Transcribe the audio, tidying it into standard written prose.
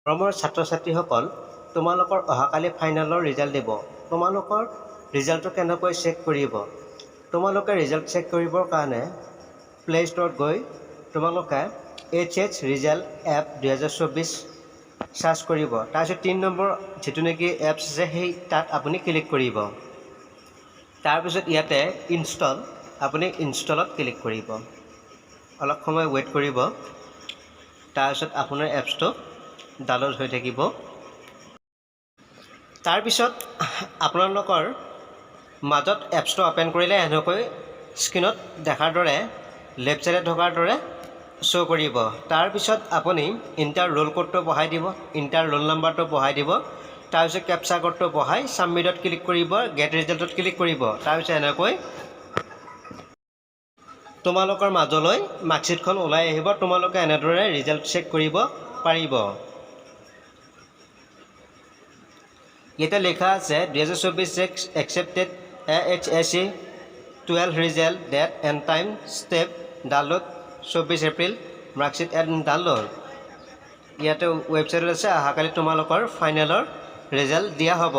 মৰমৰ ছাত্ৰ-ছাত্ৰীসকল, তোমালোকৰ অহাকালি ফাইনেলৰ ৰিজাল্ট দিব। তোমালোকৰ ৰিজাল্টটো কেনেকৈ চেক কৰিব? তোমালোকে ৰিজাল্ট চেক কৰিবৰ কাৰণে প্লে ষ্ট'ৰত গৈ তোমালোকে HH ৰিজাল্ট এপ 2024 চাৰ্চ কৰিব। তাৰপিছত 3 নম্বৰ যিটো নেকি এপছ আছে সেই তাত আপুনি ক্লিক কৰিব। তাৰপিছত ইয়াতে আপুনি ইনষ্টলত ক্লিক কৰিব। অলপ সময় ৱেইট কৰিব। তাৰপিছত আপোনাৰ এপছটো ডাউনলোড হৈ থাকিব। তাৰপিছত আপোনালোকৰ মাজত এপছটো অ'পেন কৰিলে এনেকৈ স্ক্ৰীনত দেখাৰ দৰে লেফ্ট ছাইডে থকাৰ দৰে শ্ব' কৰিব। তাৰপিছত আপুনি ইণ্টাৰ ৰোল কোডটো বহাই দিব, ইণ্টাৰ ৰোল নাম্বাৰটো বহাই দিব। তাৰপিছত কেপচা কোডটো বহাই ছাবমিটত ক্লিক কৰিব, গেট ৰিজাল্টত ক্লিক কৰিব। তাৰপিছত এনেকৈ তোমালোকৰ মাজলৈ মাৰ্কশ্বিটখন ওলাই আহিব। তোমালোকে এনেদৰে ৰিজাল্ট চেক কৰিব পাৰিব। ইয়াতে লেখা আছে 2024 expected HSC 12 result date and time step download 24 April marksheet and download. ইয়াতে ৱেবছাইটত আছে অহাকালি তোমালোকৰ ফাইনেলৰ ৰিজাল্ট দিয়া হ'ব।